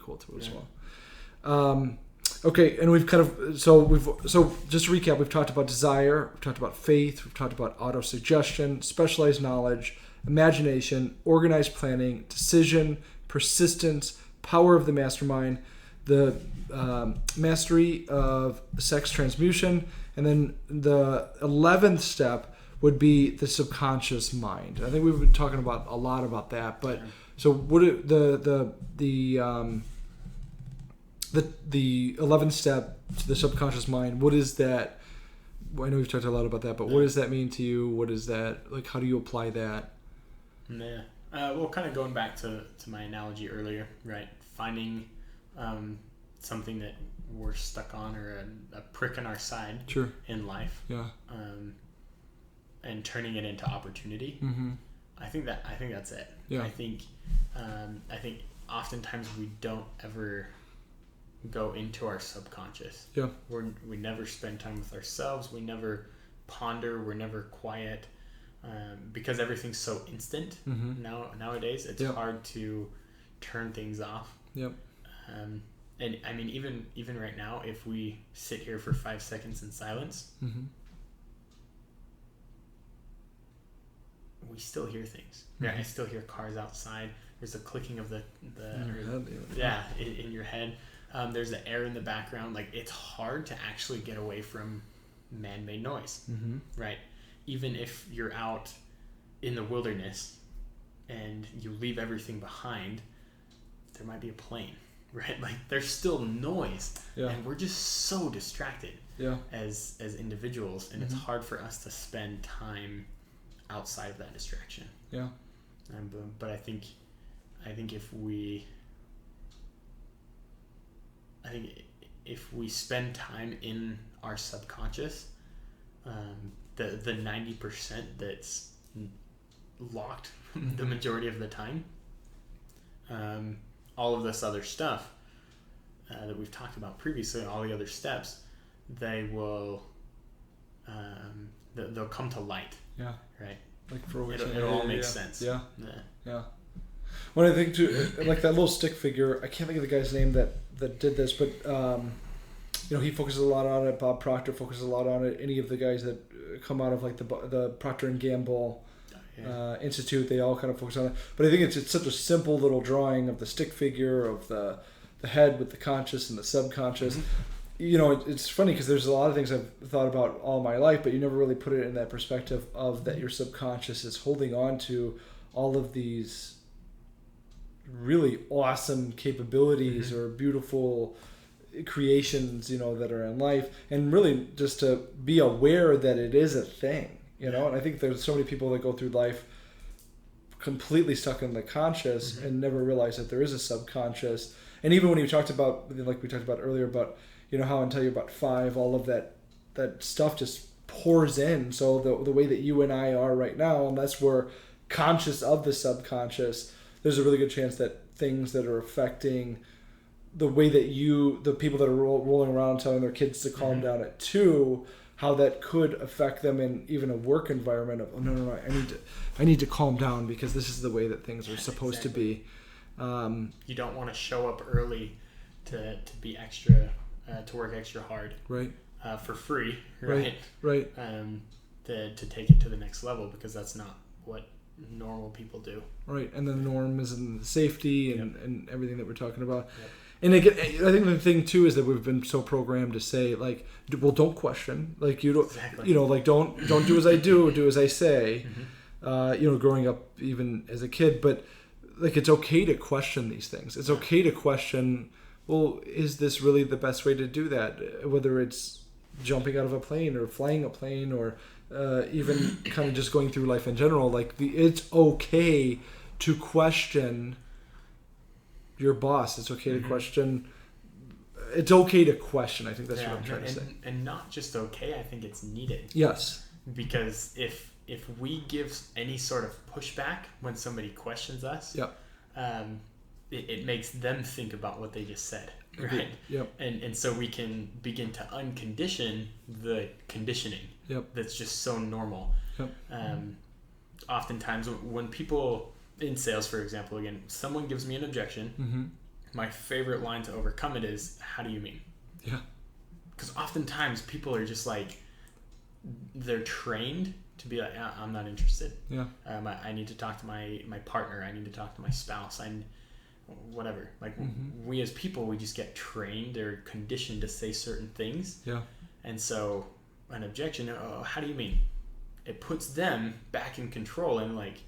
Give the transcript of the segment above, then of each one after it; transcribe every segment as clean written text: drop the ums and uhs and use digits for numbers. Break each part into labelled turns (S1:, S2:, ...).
S1: cool too as well. Okay, and we've kind of so just to recap, we've talked about desire, we've talked about faith, we've talked about autosuggestion, specialized knowledge, imagination, organized planning, decision, persistence, power of the mastermind, the mastery of sex transmutation, and then the 11th step would be the subconscious mind. I think we've been talking about a lot about that, but so what the 11th step to the subconscious mind, what is that? I know we've talked a lot about that, but what does that mean to you? What is that, like, how do you apply that?
S2: Yeah. Well, kind of going back to my analogy earlier, right? Finding something that we're stuck on, or a prick in our side in life. Yeah. And turning it into opportunity. Mm-hmm. I think that's it. Yeah. I think oftentimes we don't ever go into our subconscious. Yeah. We never spend time with ourselves. We never ponder. We're never quiet, because everything's so instant nowadays. It's hard to turn things off. Yep. And I mean, even right now, if we sit here for 5 seconds in silence, we still hear things. Yeah, I still hear cars outside. There's a clicking of in your head. There's the air in the background. Like, it's hard to actually get away from man-made noise, right? Even if you're out in the wilderness and you leave everything behind, there might be a plane, right? Like, there's still noise, and we're just so distracted as individuals, and it's hard for us to spend time outside of that distraction. Yeah. But I think if we spend time in our subconscious, the 90% that's locked the majority of the time, all of this other stuff that we've talked about previously, all the other steps, they will they'll come to light. Yeah. Right. Like, for it'll all make sense. Yeah. Yeah.
S1: When I think too, like that little stick figure, I can't think of the guy's name that did this, but he focuses a lot on it. Bob Proctor focuses a lot on it. Any of the guys that come out of like the Procter and Gamble Institute, they all kind of focus on it. But I think it's such a simple little drawing of the stick figure of the head with the conscious and the subconscious. Mm-hmm. It's funny because there's a lot of things I've thought about all my life, but you never really put it in that perspective of that your subconscious is holding on to all of these really awesome capabilities or beautiful creations, that are in life, and really just to be aware that it is a thing, and I think there's so many people that go through life completely stuck in the conscious and never realize that there is a subconscious. And even when you talked about, like we talked about earlier, about how until you're about 5, all of that stuff just pours in. So the way that you and I are right now, unless we're conscious of the subconscious, there's a really good chance that things that are affecting the way that the people that are rolling around telling their kids to calm down at 2, how that could affect them in even a work environment of, no, I need to calm down because this is the way that things are supposed to be.
S2: You don't want to show up early to be extra, to work extra hard, right? For free, right? Right. To take it to the next level, because that's not what normal people do. Right. And the norm is in safety and everything that we're talking about. Yep. And again, I think the thing too is that we've been so programmed to say, like, well, don't question, like, you don't, like, don't do as I do as I say. Growing up even as a kid, but like, it's okay to question these things. It's okay to question, well, is this really the best way to do that? Whether it's jumping out of a plane or flying a plane or even kind of just going through life in general, like, it's okay to question your boss. It's okay to question. It's okay to question. I think that's what I'm trying to say. And not just okay, I think it's needed. Yes. Because if we give any sort of pushback when somebody questions us, it makes them think about what they just said, right? Yep. And so we can begin to uncondition the conditioning that's just so normal. Yep. Oftentimes when people in sales, for example, again, someone gives me an objection, my favorite line to overcome it is, how do you mean?
S1: Yeah.
S2: Because oftentimes people are just like, they're trained to be like, I'm not interested.
S1: Yeah.
S2: I need to talk to my partner. I need to talk to my spouse. Whatever. Like we as people, we just get trained or conditioned to say certain things.
S1: Yeah.
S2: And so an objection, oh, how do you mean? It puts them back in control and like,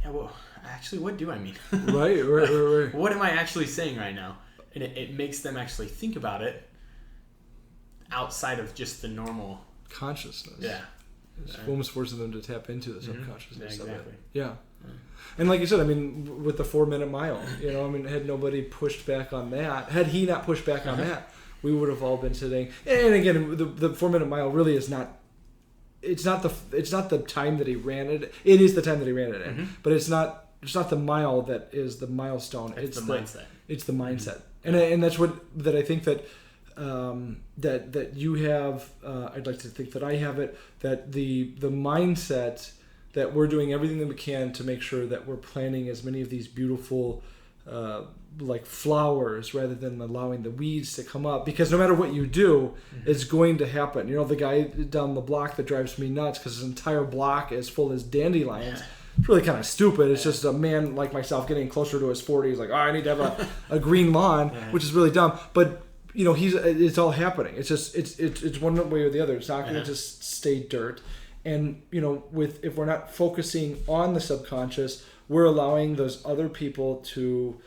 S2: yeah, well, actually, what do I mean?
S1: Right.
S2: What am I actually saying right now? And it makes them actually think about it outside of just the normal
S1: consciousness.
S2: Yeah.
S1: It's almost forcing them to tap into the subconsciousness of it. Yeah. And like you said, I mean, with the 4-minute mile, had nobody pushed back on that, had he not pushed back on that, we would have all been sitting. And again, the 4-minute mile really is not. It's not the time that he ran it. It is the time that he ran it in, but it's not the mile that is the milestone.
S2: It's the mindset.
S1: It's the mindset, and that's that I think that. That you have, I'd like to think that I have it, that the mindset that we're doing everything that we can to make sure that we're planting as many of these beautiful like flowers rather than allowing the weeds to come up, because no matter what you do, it's going to happen. The guy down the block that drives me nuts because his entire block is full of dandelions. It's really kind of stupid. It's just a man like myself getting closer to his 40s, like, I need to have a green lawn, which is really dumb. But it's all happening. It's just it's one way or the other. It's not going to just stay dirt. And if we're not focusing on the subconscious, we're allowing those other people to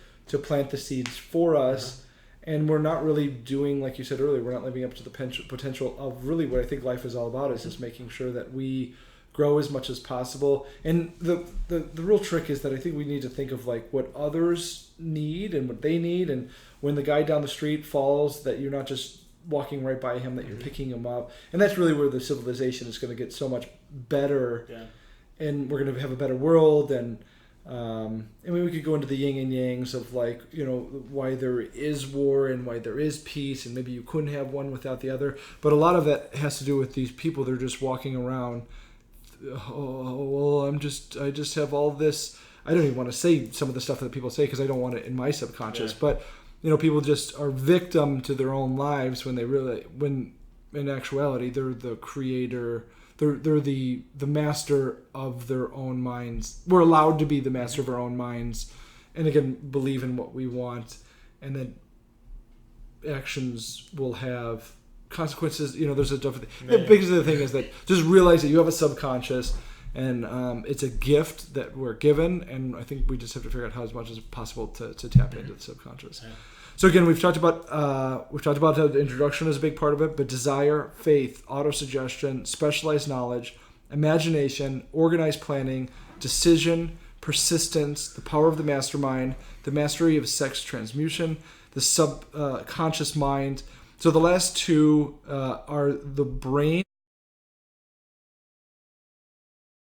S1: plant the seeds for us, and we're not really doing, like you said earlier, we're not living up to the potential of really what I think life is all about, is just making sure that we grow as much as possible. And the real trick is that I think we need to think of like what others need and what they need, and when the guy down the street falls, that you're not just walking right by him, that you're picking him up. And that's really where the civilization is going to get so much better, and we're going to have a better world. And I mean, we could go into the yin and yangs of like, why there is war and why there is peace, and maybe you couldn't have one without the other. But a lot of that has to do with these people. They're just walking around, I just have all this. I don't even want to say some of the stuff that people say because I don't want it in my subconscious. But people just are victim to their own lives when in actuality they're the creator. They're the master of their own minds. We're allowed to be the master of our own minds, and again, believe in what we want, and then actions will have consequences. There's a different thing. The biggest thing is that just realize that you have a subconscious, and it's a gift that we're given, and I think we just have to figure out how as much as possible to tap into the subconscious. So again, we've talked about how the introduction is a big part of it, but desire, faith, autosuggestion, specialized knowledge, imagination, organized planning, decision, persistence, the power of the mastermind, the mastery of sex transmutation, the subconscious mind. So the last two are the brain